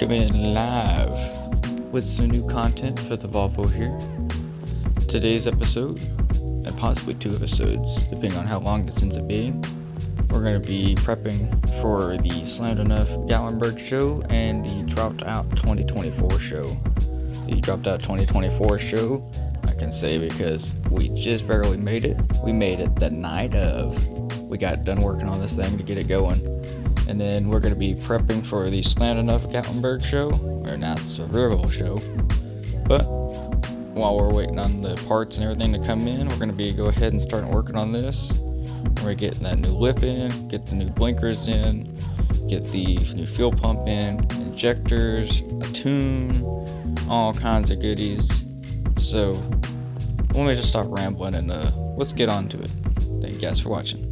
Coming in live with some new content for the Volvo here. Today's episode, and possibly 2 episodes, depending on how long this ends up being, we're going to be prepping for the slammedenuff Gatlinburg show and the dropped out 2024 show. The dropped out 2024 show, I can say because we just barely made it. We made it the night of. We got done working on this thing to get it going. And then we're going to be prepping for the slammedenuff Gatlinburg show, or not the survival show. But while we're waiting on the parts and everything to come in, we're going to go ahead and start working on this. We're getting that new lip in, get the new blinkers in, get the new fuel pump in, injectors, a tune, all kinds of goodies. So let me just stop rambling and let's get on to it. Thank you guys for watching.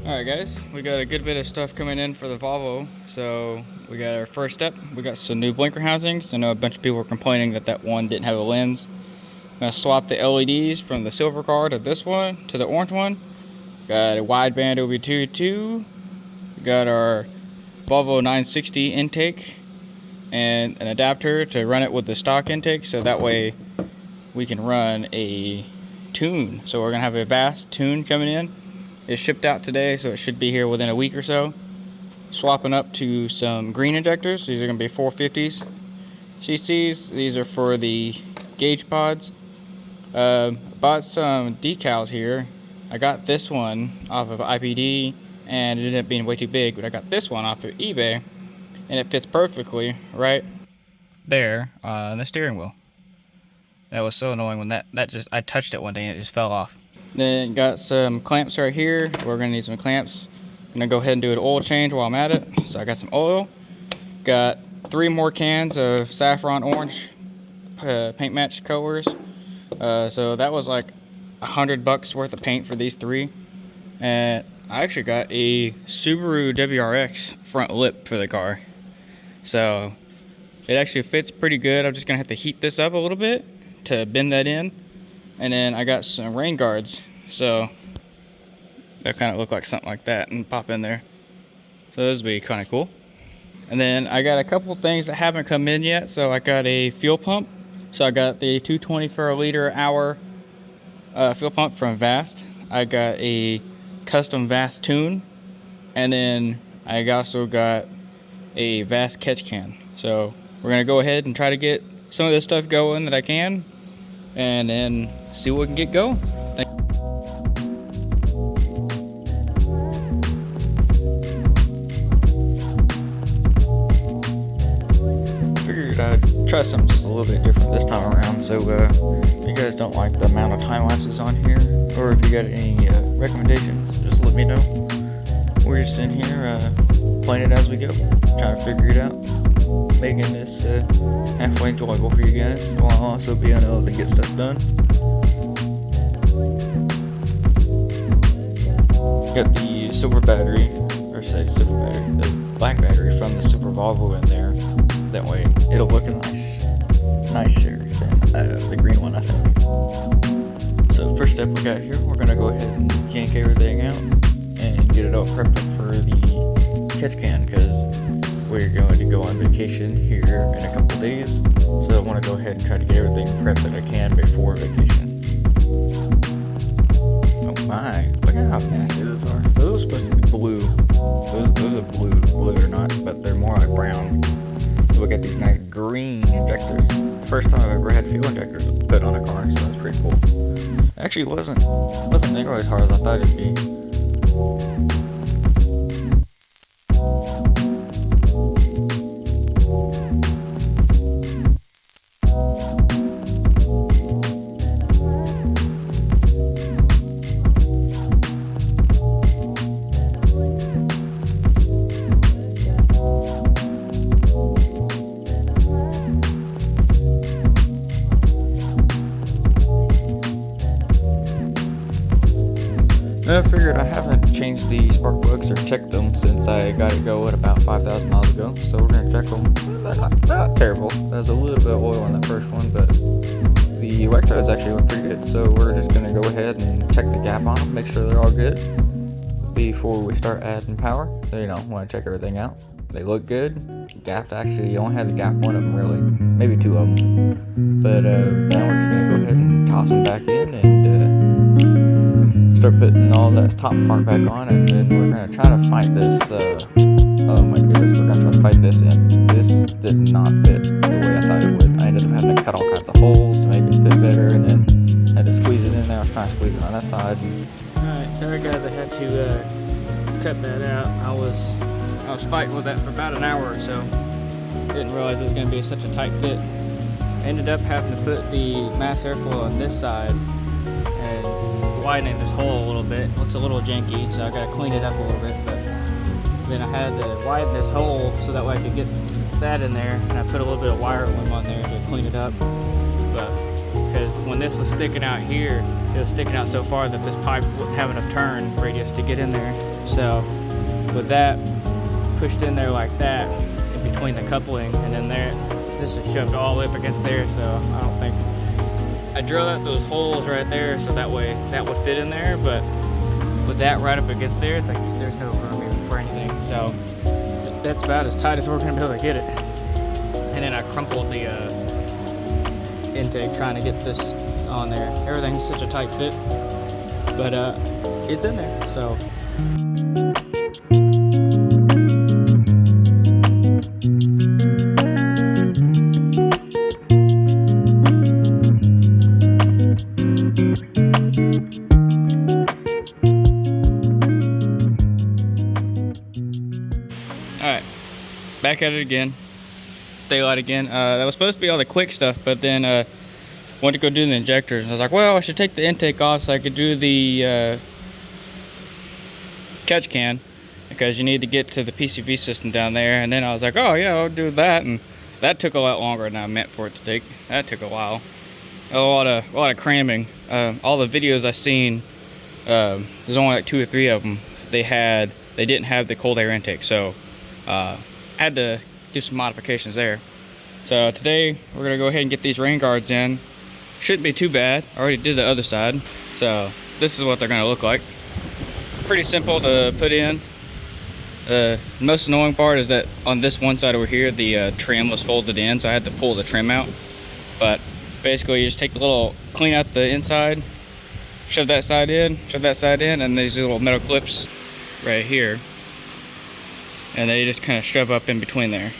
Alright guys, we got a good bit of stuff coming in for the Volvo. So we got our first step. We got some new blinker housings. I know a bunch of people were complaining that one didn't have a lens. I'm going to swap the LEDs from the silver car to this one, to the orange one. Got a wideband OB2. Got our Volvo 960 intake and an adapter to run it with the stock intake, so that way we can run a tune. So we're going to have a vast tune coming in. It's shipped out today, so it should be here within a week or so. Swapping up to some green injectors. These are going to be 450s cc's. These are for the gauge pods. Bought some decals here. I got this one off of IPD, and it ended up being way too big, but I got this one off of eBay, and it fits perfectly right there on the steering wheel. That was so annoying when I touched it one day and it just fell off. Then got some clamps right here. We're gonna need some clamps. I'm gonna go ahead and do an oil change while I'm at it. So I got some oil. Got 3 more cans of saffron orange paint match colors. So that was like $100 worth of paint for these 3. And I actually got a Subaru WRX front lip for the car. So it actually fits pretty good. I'm just gonna have to heat this up a little bit to bend that in. And then I got some rain guards, so they'll kind of look like something like that and pop in there. So those would be kind of cool. And then I got a couple things that haven't come in yet. So I got a fuel pump. So I got the 220 per liter hour fuel pump from Vast. I got a custom Vast tune, and then I also got a Vast catch can. So we're gonna go ahead and try to get some of this stuff going that I can, and then see what we can get going. Figured I'd try something just a little bit different this time around. So if you guys don't like the amount of time lapses on here, or if you got any recommendations, just let me know. We're just in here playing it as we go, trying to figure it out, making this halfway enjoyable for you guys, while also being able to get stuff done. Got the silver battery, the black battery from the Super Volvo in there. That way it'll look nicer than the green one, I think. So first step we got here, we're gonna go ahead and yank everything out and get it all prepped up for the catch can, because we're going to go on vacation here in a couple days. So I want to go ahead and try to get everything prepped that I can before vacation. Oh my, look at how nasty those are. Those are supposed to be blue. Those are blue, believe it or not, but they're more like brown. So we got these nice green injectors. First time I've ever had fuel injectors put on a car, so that's pretty cool. Actually, it wasn't nearly as hard as I thought it'd be. I figured I haven't changed the spark plugs or checked them since I got it going about 5,000 miles ago. So we're going to check them. They're not terrible. There's a little bit of oil in that first one, but the electrodes actually look pretty good. So we're just going to go ahead and check the gap on them, make sure they're all good before we start adding power. So, want to check everything out. They look good. Gapped, actually, you only had to gap one of them really, maybe two of them. But now we're just gonna go ahead and toss them back in and start putting all that top part back on, and then we're gonna try to fight this. Oh my goodness, we're gonna try to fight this in. This did not fit the way I thought it would. I ended up having to cut all kinds of holes to make it fit better, and then had to squeeze it in there. I was trying to squeeze it on that side. Alright, sorry guys, I had to cut that out. I was fighting with that for about an hour or so. Didn't realize it was going to be such a tight fit. Ended up having to put the mass airflow on this side and widening this hole a little bit. Looks a little janky, so I got to clean it up a little bit. But then I had to widen this hole so that way I could get that in there, and I put a little bit of wire loom on there to clean it up. But because when this was sticking out here, it was sticking out so far that this pipe wouldn't have enough turn radius to get in there. So with that pushed in there like that, in between the coupling and then there, this is shoved all the way up against there, so I don't think I drilled out those holes right there so that way that would fit in there. But with that right up against there, it's like there's no room even for anything. So that's about as tight as we're gonna be able to get it. And then I crumpled the intake trying to get this on there. Everything's such a tight fit, but it's in there. So alright, back at it again. Stay light again. That was supposed to be all the quick stuff, but then wanted to go do the injectors. I was like, well, I should take the intake off so I could do the catch can, because you need to get to the PCV system down there. And then I was like, oh yeah, I'll do that, and that took a lot longer than I meant for it to take. That took a while. A lot of cramming. All the videos I've seen, there's only like 2 or 3 of them. They didn't have the cold air intake, so had to do some modifications there. So today we're gonna go ahead and get these rain guards in. Shouldn't be too bad. I already did the other side, so this is what they're gonna look like. Pretty simple to put in. The most annoying part is that on this one side over here, the trim was folded in, so I had to pull the trim out. But basically, you just take the little, clean out the inside, shove that side in, and these little metal clips right here, and they just kind of shove up in between there,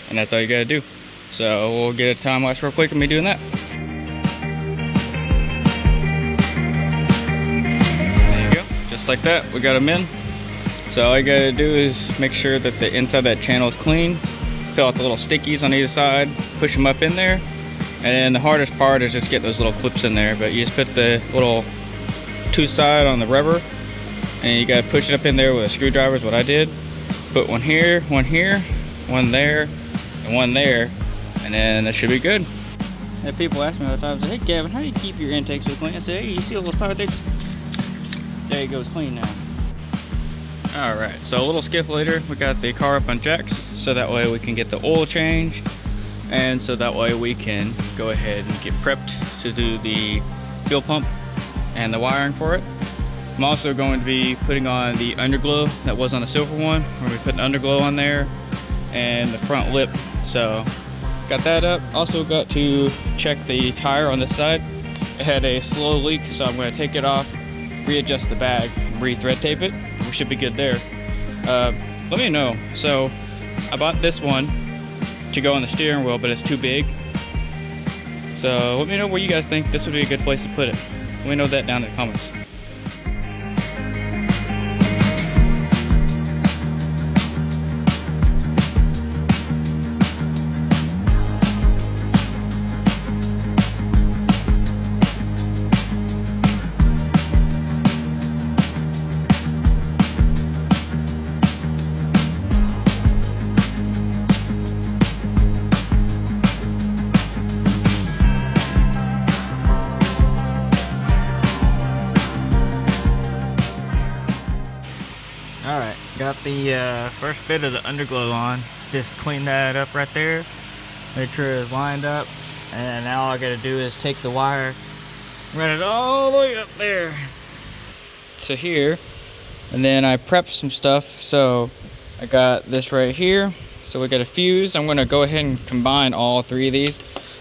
and that's all you gotta do. So we'll get a time lapse real quick of me doing that. There you go, just like that, we got them in. So all you gotta do is make sure that the inside of that channel is clean, fill out the little stickies on either side, push them up in there, and then the hardest part is just get those little clips in there. But you just put the little 2 side on the rubber, and you gotta push it up in there with a screwdriver is what I did. Put one here, one there, and one there, and then that should be good. And people ask me all the time, say, hey Kevin, how do you keep your intake so clean? I say, hey, you see a little spot there? There you go, it's clean now. Alright, so a little skip later, we got the car up on jacks, so that way we can get the oil changed, and so that way we can go ahead and get prepped to do the fuel pump and the wiring for it. I'm also going to be putting on the underglow that was on the silver one. We're going to be putting underglow on there and the front lip. So got that up. Also got to check the tire on this side. It had a slow leak, so I'm going to take it off, readjust the bag, re-thread tape it. We should be good there. Let me know. So I bought this one to go on the steering wheel, but it's too big. So let me know where you guys think this would be a good place to put it. Let me know that down in the comments. Alright, got the first bit of the underglow on. Just clean that up right there. Make sure it's lined up. And now all I gotta do is take the wire, run it all the way up there to here. And then I prepped some stuff. So I got this right here. So we got a fuse. I'm gonna go ahead and combine all three of these.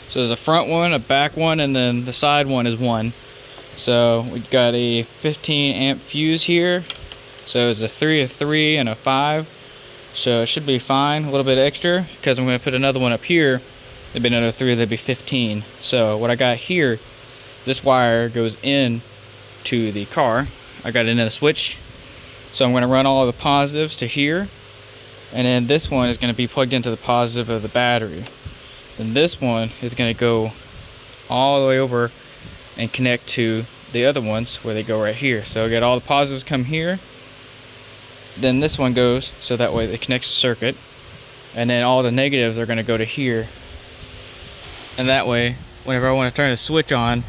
So there's a front one, a back one, and then the side one is one. So we got a 15 amp fuse here. So it's a 3, a 3, and a 5. So it should be fine. A little bit extra because I'm gonna put another one up here. There'd be another 3, that'd be 15. So what I got here, this wire goes in to the car. I got it in a switch. So I'm gonna run all the positives to here. And then this one is gonna be plugged into the positive of the battery. Then this one is gonna go all the way over and connect to the other ones where they go right here. So I got all the positives come here. Then this one goes, so that way it connects the circuit. And then all the negatives are gonna go to here. And that way, whenever I wanna turn the switch on,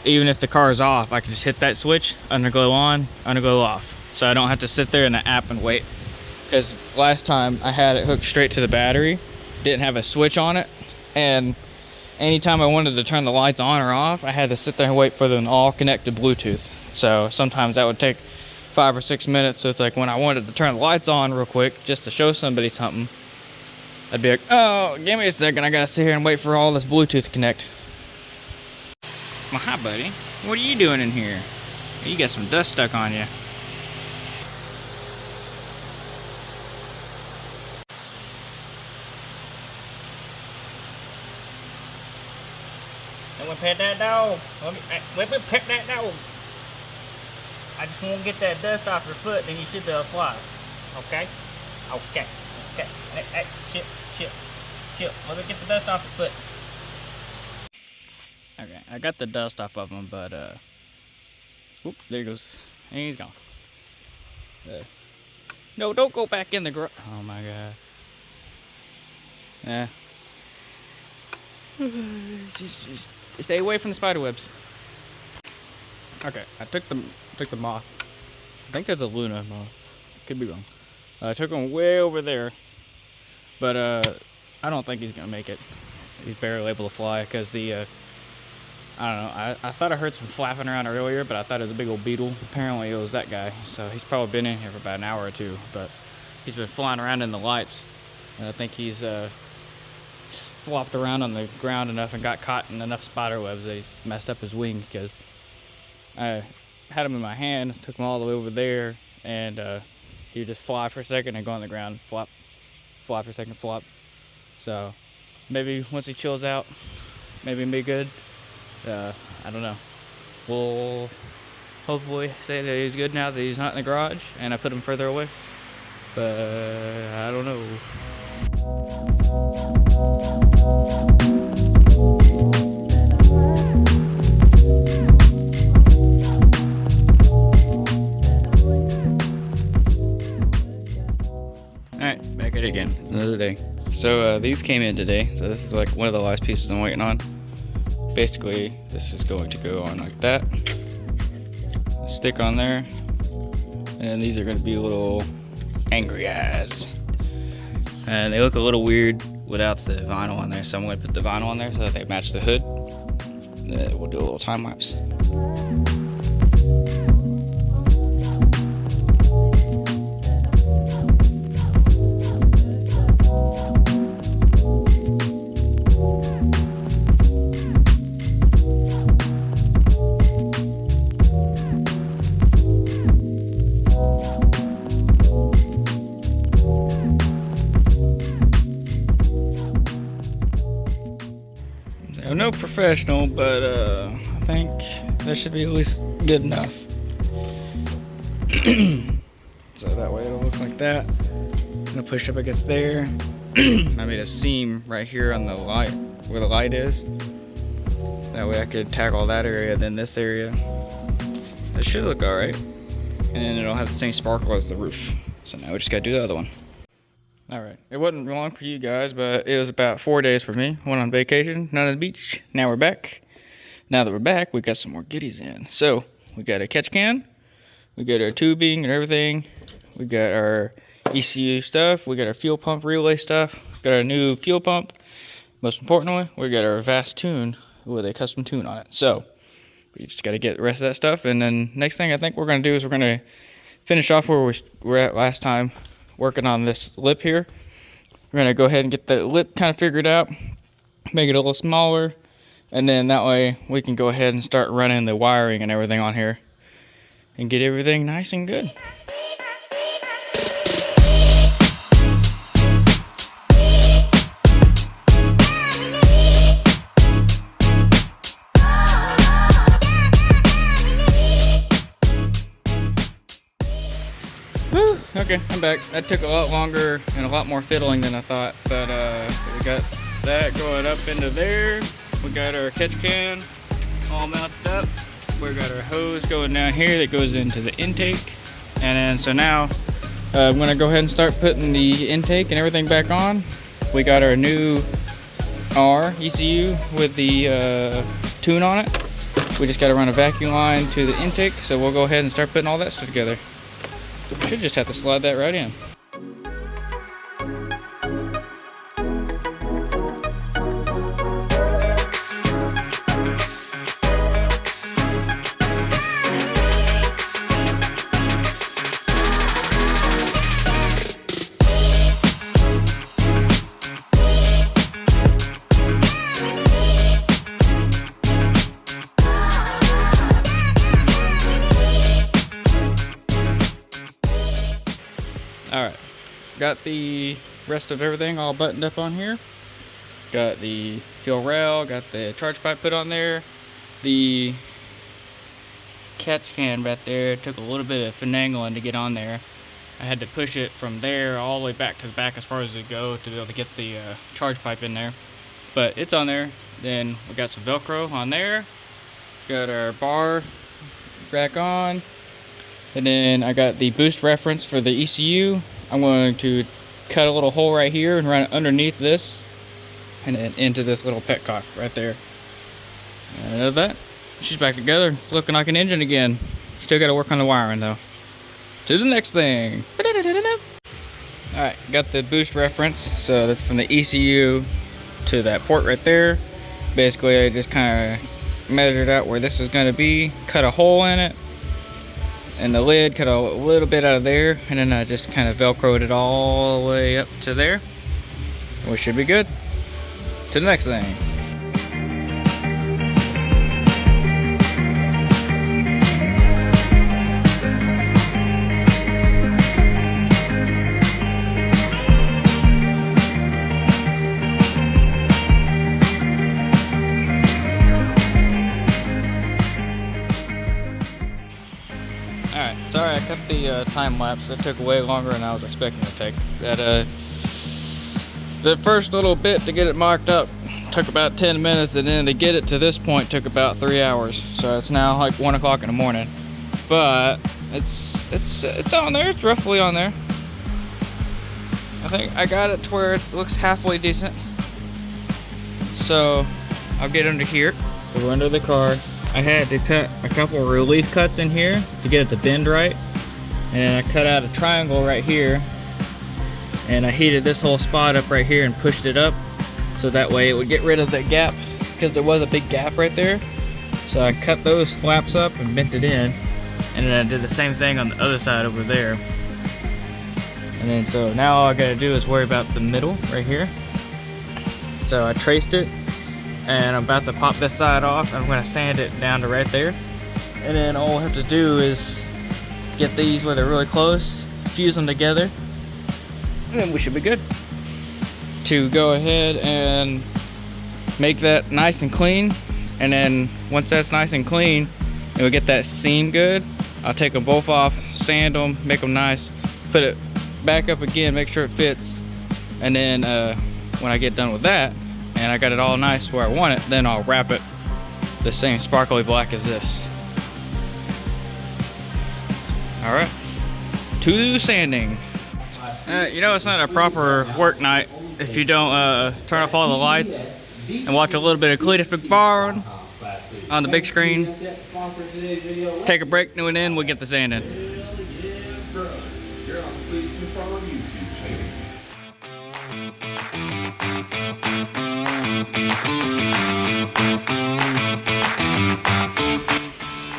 even if the car is off, I can just hit that switch, underglow on, underglow off. So I don't have to sit there in the app and wait. Because last time I had it hooked straight to the battery, didn't have a switch on it, and anytime I wanted to turn the lights on or off, I had to sit there and wait for them to all connect to Bluetooth. So sometimes that would take 5 or 6 minutes. So it's like when I wanted to turn the lights on real quick just to show somebody something, I'd be like, oh, give me a second, I gotta sit here and wait for all this Bluetooth to connect. Well, hi buddy, what are you doing in here? You got some dust stuck on you. Let me pet that dog. Let me pet that dog. I just want to get that dust off your foot, then you should fly. Okay? Okay. Okay. Hey, chill, chill, chill. Let me get the dust off your foot. Okay, I got the dust off of him, but oop, there he goes. And he's gone. No, don't go back in the garage. Oh my god. Yeah. Just stay away from the spider webs. Okay, I took the moth. I think that's a Luna moth. Could be wrong. I took him way over there, but I don't think he's gonna make it. He's barely able to fly because the I don't know. I thought I heard some flapping around earlier, but I thought it was a big old beetle. Apparently it was that guy. So he's probably been in here for about an hour or two, but he's been flying around in the lights, and I think he's flopped around on the ground enough and got caught in enough spider webs that he's messed up his wing, because I had him in my hand, took him all the way over there, and he would just fly for a second and go on the ground, flop, fly for a second, flop. So maybe once he chills out, maybe it'll be good. I don't know. We'll hopefully say that he's good now that he's not in the garage and I put him further away, but I don't know. Alright, back at it again. It's another day. So these came in today, so this is like one of the last pieces I'm waiting on. Basically, this is going to go on like that. Stick on there. And these are going to be little angry eyes. And they look a little weird without the vinyl on there, so I'm going to put the vinyl on there so that they match the hood. Then we'll do a little time lapse. No professional, but I think that should be at least good enough. So that way it'll look like that. I'm gonna push up against there. I made a seam right here on the light, where the light is. That way I could tackle that area, then this area. It should look alright. And then it'll have the same sparkle as the roof. So now we just gotta do the other one. Alright, it wasn't long for you guys, but it was about 4 days for me. Went on vacation, not on the beach. Now we're back. Now that we're back, we got some more goodies in. So, we got a catch can. We got our tubing and everything. We got our ECU stuff. We got our fuel pump relay stuff. Got our new fuel pump. Most importantly, we got our Vast tune with a custom tune on it. So, we just got to get the rest of that stuff. And then next thing I think we're going to do is we're going to finish off where we were at last time working on this lip here. We're gonna go ahead and get the lip kind of figured out, make it a little smaller, and then that way we can go ahead and start running the wiring and everything on here and get everything nice and good. Whew, okay, I'm back. That took a lot longer and a lot more fiddling than I thought, but so we got that going up into there. We got our catch can all mounted up. We got our hose going down here that goes into the intake. And then so now I'm gonna go ahead and start putting the intake and everything back on. We got our new R ECU with the tune on it. We just gotta run a vacuum line to the intake, so we'll go ahead and start putting all that stuff together. We should just have to slide that right in. Alright, got the rest of everything all buttoned up on here. Got the fuel rail, got the charge pipe put on there. The catch can back there took a little bit of finagling to get on there. I had to push it from there all the way back to the back as far as it go to be able to get the charge pipe in there. But it's on there. Then we got some Velcro on there. Got our bar back on. And then I got the boost reference for the ECU. I'm going to cut a little hole right here and run it underneath this and then into this little petcock right there. And that, she's back together. It's looking like an engine again. Still got to work on the wiring though. To the next thing. Alright, got the boost reference. So that's from the ECU to that port right there. Basically I just kind of measured out where this is going to be, cut a hole in it. And the lid, cut a little bit out of there, and then I just kind of velcroed it all the way up to there. We should be good. To the next thing. Alright, sorry I cut the time lapse. It took way longer than I was expecting to take. That the first little bit to get it marked up took about 10 minutes, and then to get it to this point took about 3 hours. So it's now like 1 o'clock in the morning. But it's on there. It's roughly on there. I think I got it to where it looks halfway decent. So I'll get under here. So we're under the car. I had to cut a couple of relief cuts in here to get it to bend right. And then I cut out a triangle right here. And I heated this whole spot up right here and pushed it up. So that way it would get rid of that gap, because there was a big gap right there. So I cut those flaps up and bent it in. And then I did the same thing on the other side over there. And then so now all I gotta do is worry about the middle right here. So I traced it. And I'm about to pop this side off. I'm gonna sand it down to right there. And then all I have to do is get these where they're really close, fuse them together, and then we should be good. To go ahead and make that nice and clean. And then once that's nice and clean, and we get that seam good, I'll take them both off, sand them, make them nice, put it back up again, make sure it fits. And then when I get done with that, and I got it all nice where I want it, then I'll wrap it the same sparkly black as this. Alright, to sanding. You know it's not a proper work night if you don't turn off all the lights and watch a little bit of Cletus McFarland on the big screen. Take a break, and then we'll get the sanding.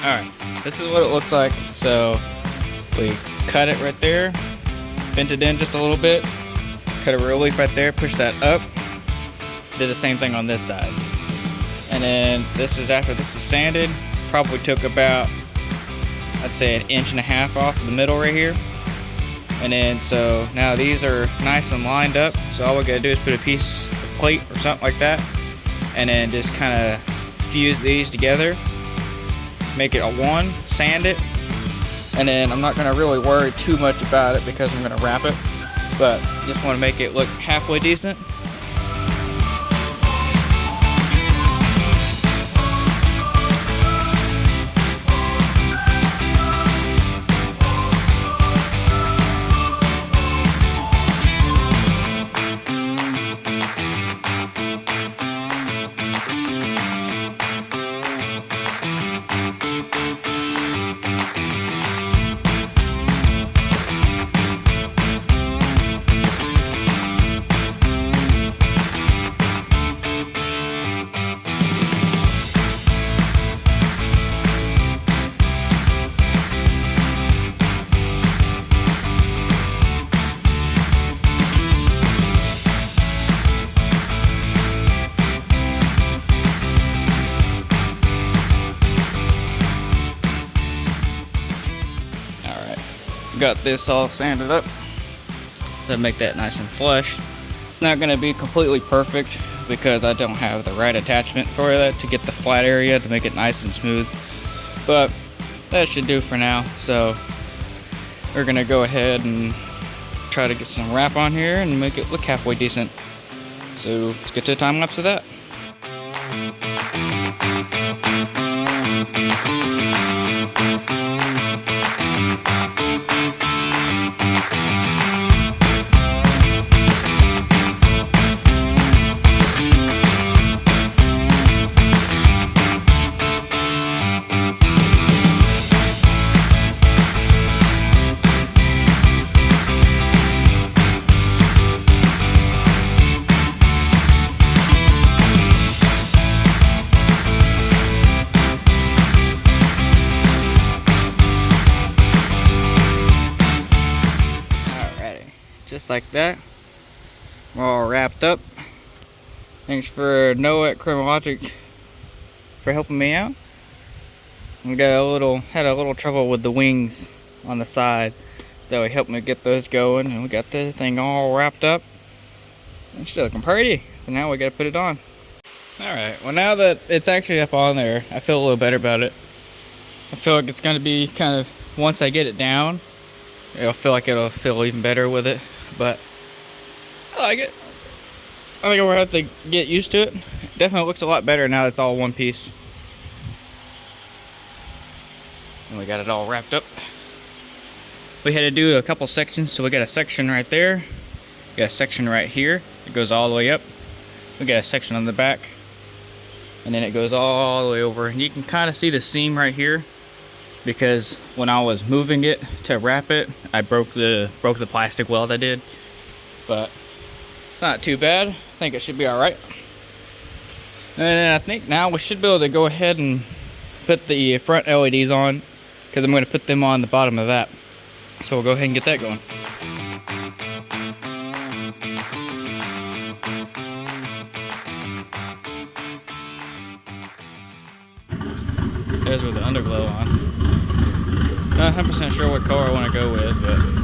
Alright, this is what it looks like. So we cut it right there, bent it in just a little bit, cut a relief right there, push that up, did the same thing on this side. And then this is after this is sanded, probably took about, I'd say, 1.5 inches off the middle right here. And then so now these are nice and lined up, so all we gotta do is put a piece of plate or something like that, and then just kind of fuse these together, make it a one, sand it, and then I'm not gonna really worry too much about it because I'm gonna wrap it, but just want to make it look halfway decent. Got this all sanded up to make that nice and flush. It's not going to be completely perfect because I don't have the right attachment for that to get the flat area to make it nice and smooth, but that should do for now. So we're going to go ahead and try to get some wrap on here and make it look halfway decent. So let's get to a time lapse of that. Just like that, we're all wrapped up. Thanks for Noah at Chrimlogic for helping me out. We got had a little trouble with the wings on the side, so he helped me get those going, and we got the thing all wrapped up. It's looking pretty. So now we gotta put it on. All right. Well, now that it's actually up on there, I feel a little better about it. I feel like it's gonna be kind of, once I get it down, it'll feel even better with it. But I like it. I think we're gonna have to get used to it. Definitely looks a lot better now that it's all one piece. And we got it all wrapped up. We had to do a couple sections, so we got a section right there. We got a section right here. It goes all the way up. We got a section on the back. And then it goes all the way over. And you can kind of see the seam right here, because when I was moving it to wrap it, I broke the plastic weld I did. But it's not too bad. I think it should be all right. And I think now we should be able to go ahead and put the front LEDs on, because I'm going to put them on the bottom of that. So we'll go ahead and get that going. There's with the underglow on. Not 100% sure what color I want to go with, but